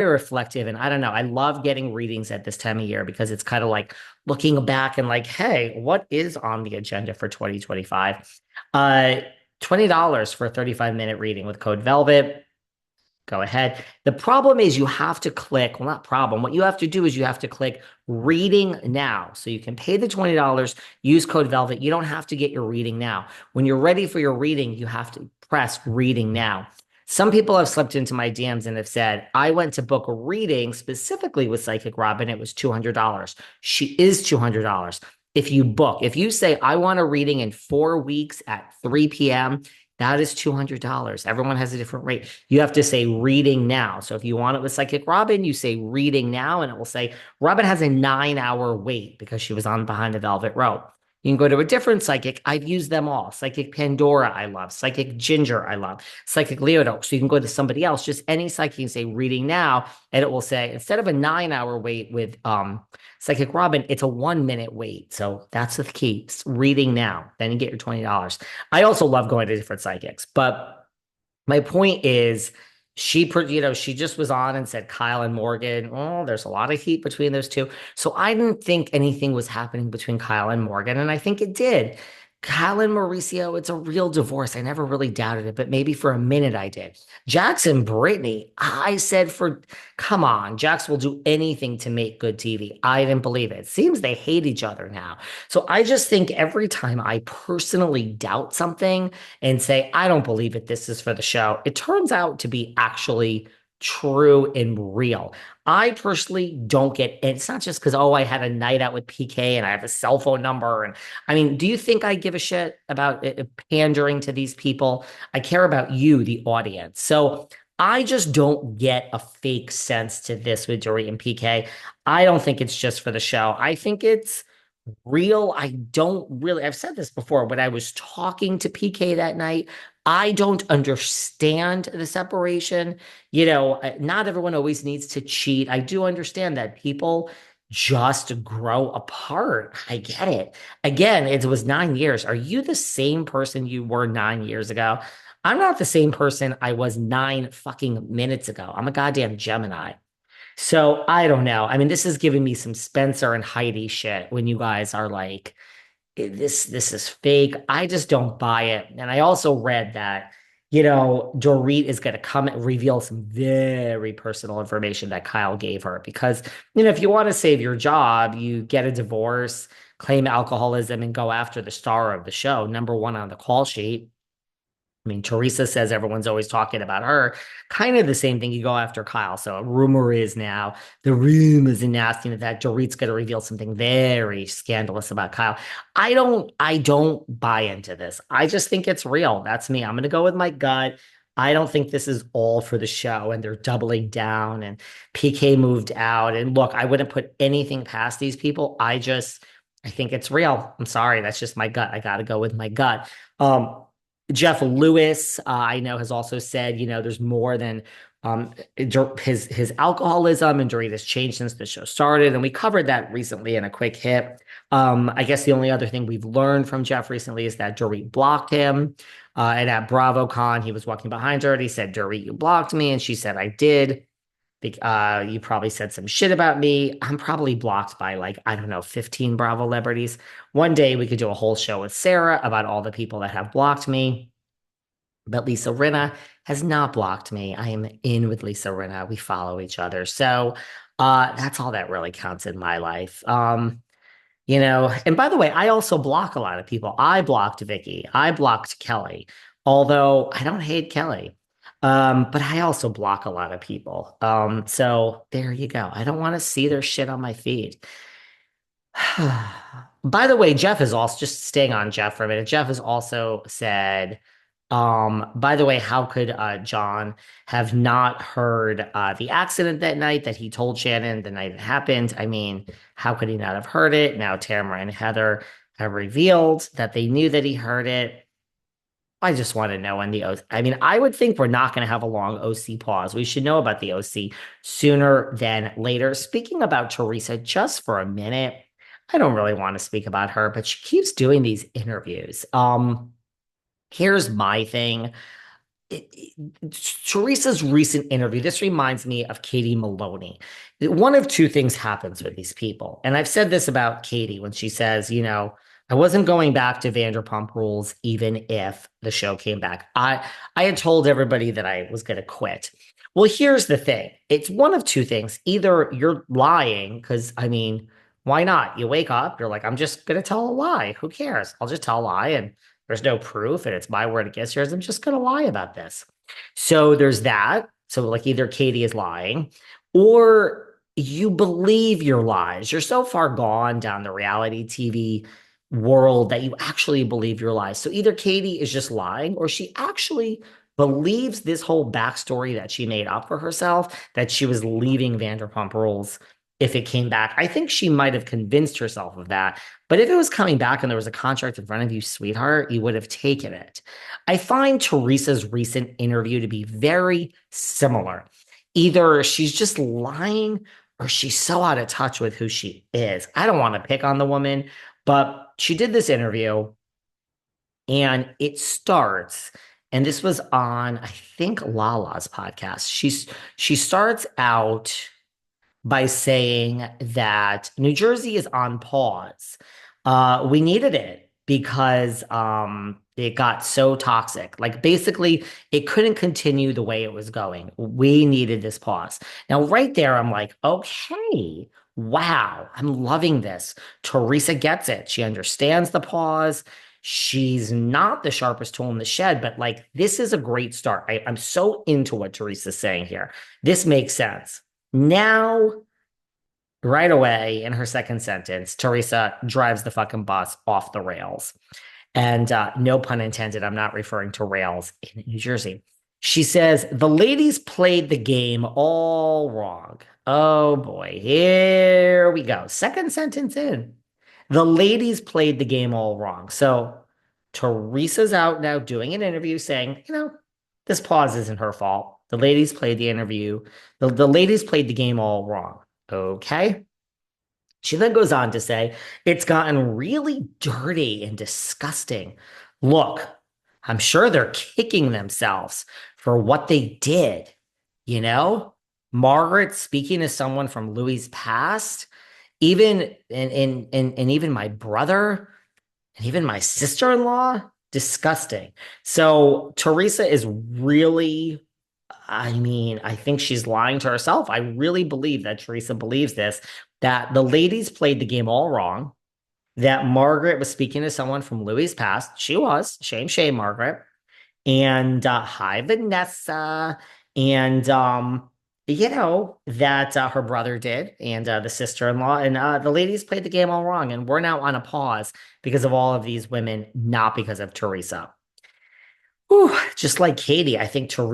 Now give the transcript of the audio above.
reflective. And I don't know, I love getting readings at this time of year because it's kind of like looking back and like, hey, what is on the agenda for 2025? Uh, $20 for a 35-minute reading with code Velvet. Go ahead. The problem is you have to click, well, not problem. What you have to do is you have to click reading now. So you can pay the $20, use code Velvet. You don't have to get your reading now. When you're ready for your reading, you have to press reading now. Some people have slipped into my DMs and have said, I went to book a reading specifically with Psychic Robin. It was $200. She is $200. If you book, if you say, I want a reading in 4 weeks at 3 p.m., that is $200. Everyone has a different rate. You have to say reading now. So if you want it with Psychic Robin, you say reading now, and it will say Robin has a 9 hour wait because she was on Behind the Velvet Rope. You can go to a different psychic. I've used them all. Psychic Pandora, I love. Psychic Ginger, I love. Psychic Leodo. So you can go to somebody else, just any psychic, and say reading now, and it will say instead of a 9 hour wait with Psychic Robin, it's a 1 minute wait. So that's the key. It's reading now. Then you get your $20. I also love going to different psychics, but my point is she just was on and said Kyle and Morgan. Oh, there's a lot of heat between those two. So I didn't think anything was happening between Kyle and Morgan, and I think it did. Kyle and Mauricio, it's a real divorce. I never really doubted it, but maybe for a minute I did. Jackson, Brittany, I said come on, Jax will do anything to make good TV. I didn't believe it. It seems they hate each other now. So I just think every time I personally doubt something and say, I don't believe it, this is for the show, it turns out to be actually true and real. I personally don't get, and it's not just because, oh, I had a night out with PK and I have a cell phone number. And I mean, do you think I give a shit about pandering to these people? I care about you, the audience. So I just don't get a fake sense to this with Dorit and PK. I don't think it's just for the show. I think it's real. I don't really, I've said this before, when I was talking to PK that night, I don't understand the separation. Not everyone always needs to cheat. I do understand that people just grow apart. I get it. Again, it was 9 years. Are you the same person you were 9 years ago? I'm not the same person I was 9 fucking minutes ago. I'm a goddamn Gemini. So I don't know. I mean, this is giving me some Spencer and Heidi shit when you guys are like, this is fake. I just don't buy it. And I also read that, Dorit is going to come and reveal some very personal information that Kyle gave her because, if you want to save your job, you get a divorce, claim alcoholism, and go after the star of the show, number one on the call sheet. I mean, Teresa says everyone's always talking about her. Kind of the same thing. You go after Kyle. So a rumor is now, the rumors and nasty that Dorit's going to reveal something very scandalous about Kyle. I don't buy into this. I just think it's real. That's me. I'm going to go with my gut. I don't think this is all for the show and they're doubling down and PK moved out. And look, I wouldn't put anything past these people. I think it's real. I'm sorry. That's just my gut. I got to go with my gut. Jeff Lewis, I know, has also said, there's more than his alcoholism and Dorit has changed since the show started. And we covered that recently in a quick hit. I guess the only other thing we've learned from Jeff recently is that Dorit blocked him. And at BravoCon, he was walking behind her and he said, Dorit, you blocked me. And she said, I did. You probably said some shit about me. I'm probably blocked by I don't know, 15 Bravo celebrities. One day we could do a whole show with Sarah about all the people that have blocked me. But Lisa Rinna has not blocked me. I am in with Lisa Rinna. We follow each other. So that's all that really counts in my life. And by the way, I also block a lot of people. I blocked Vicky. I blocked Kelly, although I don't hate Kelly. But I also block a lot of people. So there you go. I don't want to see their shit on my feed. By the way, Jeff is also just staying on Jeff for a minute. Jeff has also said, by the way, how could John have not heard the accident that night that he told Shannon the night it happened? I mean, how could he not have heard it? Now Tamara and Heather have revealed that they knew that he heard it. I just want to know when the OC. I mean, I would think we're not going to have a long OC pause. We should know about the OC sooner than later. Speaking about Teresa, just for a minute, I don't really want to speak about her, but she keeps doing these interviews. Here's my thing. Teresa's recent interview, this reminds me of Katie Maloney. One of two things happens with these people. And I've said this about Katie when she says, I wasn't going back to Vanderpump Rules even if the show came back. I had told everybody that I was going to quit. Well, here's the thing. It's one of two things. Either you're lying, because I mean, why not? You wake up, you're like, I'm just going to tell a lie. Who cares? I'll just tell a lie and there's no proof and it's my word against yours. I'm just going to lie about this. So there's that. So, like, either Katie is lying or you believe your lies. You're so far gone down the reality TV world that you actually believe your lies. So, either Katie is just lying or she actually believes this whole backstory that she made up for herself, that she was leaving Vanderpump Rules if it came back. I think she might have convinced herself of that. But if it was coming back and there was a contract in front of you, sweetheart, you would have taken it. I find Teresa's recent interview to be very similar. Either she's just lying or she's so out of touch with who she is. I don't want to pick on the woman, but she did this interview and it starts, and this was on, I think, Lala's podcast. She starts out by saying that New Jersey is on pause. We needed it because it got so toxic. Like, basically, it couldn't continue the way it was going. We needed this pause. Now, right there, I'm like, okay, wow, I'm loving this. Teresa gets it. She understands the pause. She's not the sharpest tool in the shed, but like, this is a great start. I'm so into what Teresa's saying here. This makes sense. Now, right away in her second sentence, Teresa drives the fucking bus off the rails. And no pun intended, I'm not referring to rails in New Jersey. She says, the ladies played the game all wrong. Oh boy, here we go. Second sentence in. The ladies played the game all wrong. So Teresa's out now doing an interview saying, this pause isn't her fault. The ladies played the interview. The ladies played the game all wrong. Okay. She then goes on to say, it's gotten really dirty and disgusting. Look, I'm sure they're kicking themselves for what they did. You know, Margaret speaking to someone from Louie's past, even and even my brother and even my sister-in-law, disgusting. So Teresa is really, I mean, I think she's lying to herself. I really believe that Teresa believes this, that the ladies played the game all wrong, that Margaret was speaking to someone from Louie's past. She was. Shame, shame, Margaret. And hi, Vanessa. And, that her brother did, and the sister-in-law. And the ladies played the game all wrong. And we're now on a pause because of all of these women, not because of Teresa. Whew, just like Katie, I think Teresa